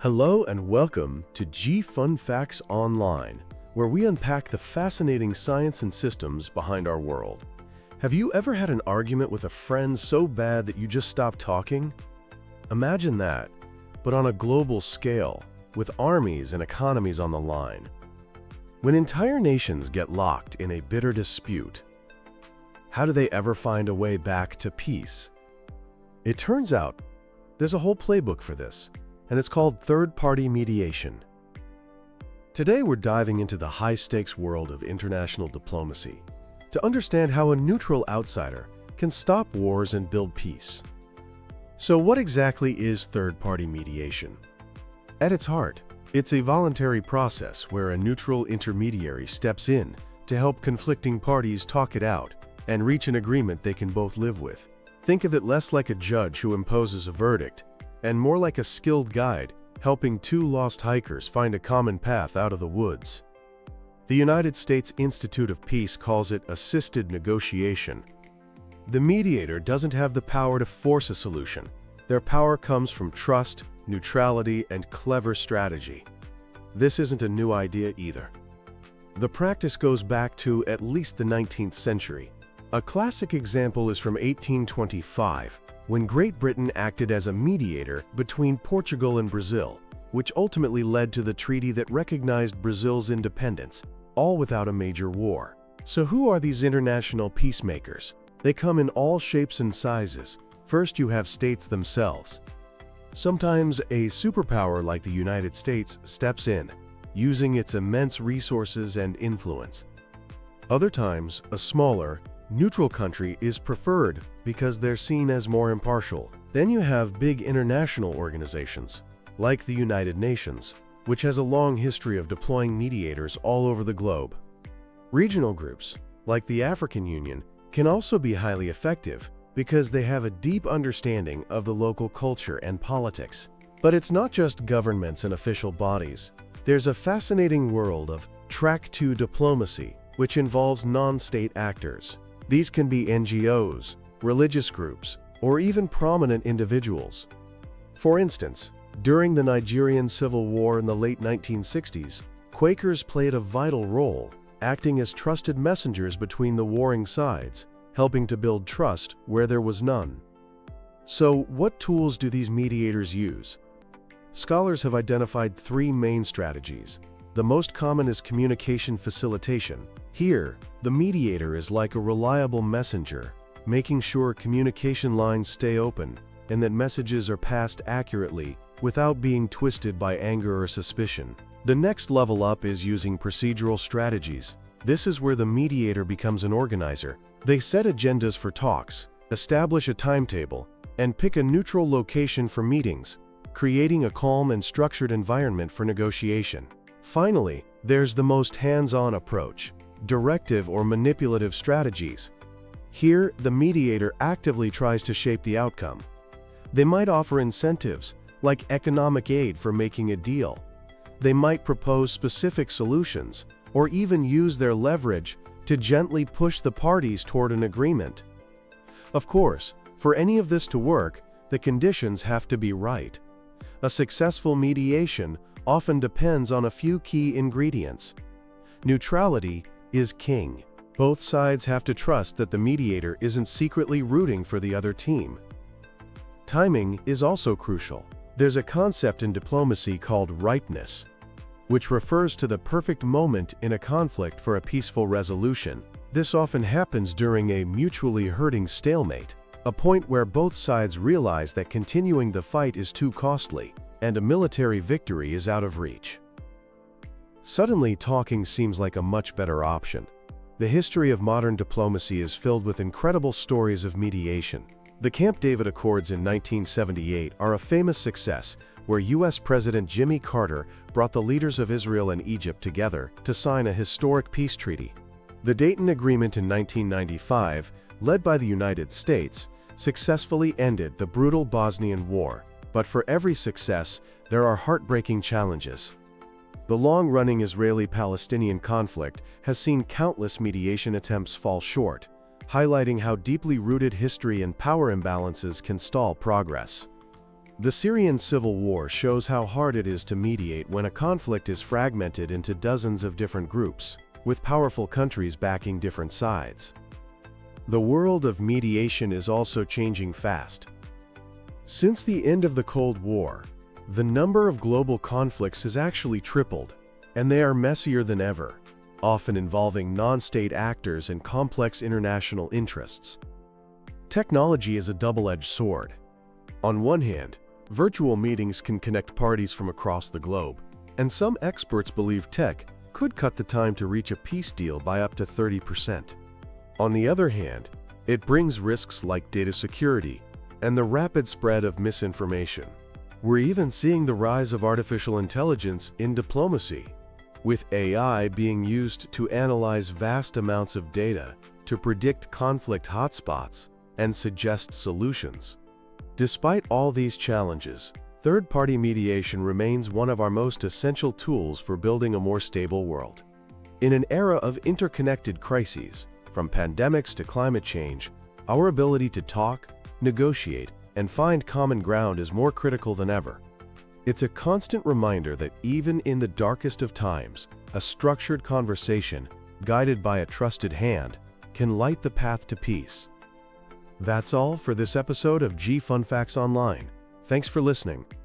Hello and welcome to G Fun Facts Online, where we unpack the fascinating science and systems behind our world. Have you ever had an argument with a friend so bad that you just stopped talking? Imagine that, but on a global scale, with armies and economies on the line. When entire nations get locked in a bitter dispute, how do they ever find a way back to peace? It turns out there's a whole playbook for this, and it's called third-party mediation. Today we're diving into the high-stakes world of international diplomacy to understand how a neutral outsider can stop wars and build peace. So what exactly is third-party mediation? At its heart, it's a voluntary process where a neutral intermediary steps in to help conflicting parties talk it out and reach an agreement they can both live with. Think of it less like a judge who imposes a verdict and more like a skilled guide helping two lost hikers find a common path out of the woods. The United States Institute of Peace calls it assisted negotiation. The mediator doesn't have the power to force a solution. Their power comes from trust, neutrality, and clever strategy. This isn't a new idea either. The practice goes back to at least the 19th century. A classic example is from 1825, when Great Britain acted as a mediator between Portugal and Brazil, which ultimately led to the treaty that recognized Brazil's independence, all without a major war. So who are these international peacemakers? They come in all shapes and sizes. First, you have states themselves. Sometimes a superpower like the United States steps in, using its immense resources and influence. Other times, a smaller, neutral country is preferred because they're seen as more impartial. Then you have big international organizations, like the United Nations, which has a long history of deploying mediators all over the globe. Regional groups, like the African Union, can also be highly effective because they have a deep understanding of the local culture and politics. But it's not just governments and official bodies. There's a fascinating world of Track 2 diplomacy, which involves non-state actors. These can be NGOs, religious groups, or even prominent individuals. For instance, during the Nigerian Civil War in the late 1960s, Quakers played a vital role, acting as trusted messengers between the warring sides, helping to build trust where there was none. So, what tools do these mediators use? Scholars have identified three main strategies. The most common is communication facilitation. Here, the mediator is like a reliable messenger, making sure communication lines stay open and that messages are passed accurately without being twisted by anger or suspicion. The next level up is using procedural strategies. This is where the mediator becomes an organizer. They set agendas for talks, establish a timetable, and pick a neutral location for meetings, creating a calm and structured environment for negotiation. Finally, there's the most hands-on approach, directive or manipulative strategies. Here, the mediator actively tries to shape the outcome. They might offer incentives, like economic aid for making a deal. They might propose specific solutions, or even use their leverage to gently push the parties toward an agreement. Of course, for any of this to work, the conditions have to be right. A successful mediation often depends on a few key ingredients. Neutrality is king. Both sides have to trust that the mediator isn't secretly rooting for the other team. Timing is also crucial. There's a concept in diplomacy called ripeness, which refers to the perfect moment in a conflict for a peaceful resolution. This often happens during a mutually hurting stalemate, a point where both sides realize that continuing the fight is too costly, and a military victory is out of reach. Suddenly, talking seems like a much better option. The history of modern diplomacy is filled with incredible stories of mediation. The Camp David Accords in 1978 are a famous success, where U.S. President Jimmy Carter brought the leaders of Israel and Egypt together to sign a historic peace treaty. The Dayton Agreement in 1995, led by the United States, successfully ended the brutal Bosnian War. But for every success, there are heartbreaking challenges. The long-running Israeli-Palestinian conflict has seen countless mediation attempts fall short, highlighting how deeply rooted history and power imbalances can stall progress. The Syrian civil war shows how hard it is to mediate when a conflict is fragmented into dozens of different groups, with powerful countries backing different sides. The world of mediation is also changing fast. Since the end of the Cold War, the number of global conflicts has actually tripled, and they are messier than ever, often involving non-state actors and complex international interests. Technology is a double-edged sword. On one hand, virtual meetings can connect parties from across the globe, and some experts believe tech could cut the time to reach a peace deal by up to 30%. On the other hand, it brings risks like data security and the rapid spread of misinformation. We're even seeing the rise of artificial intelligence in diplomacy, with AI being used to analyze vast amounts of data to predict conflict hotspots and suggest solutions. Despite all these challenges, third-party mediation remains one of our most essential tools for building a more stable world. In an era of interconnected crises, from pandemics to climate change, our ability to talk, negotiate, and find common ground is more critical than ever. It's a constant reminder that even in the darkest of times, a structured conversation, guided by a trusted hand, can light the path to peace. That's all for this episode of Fun Facts Online. Thanks for listening.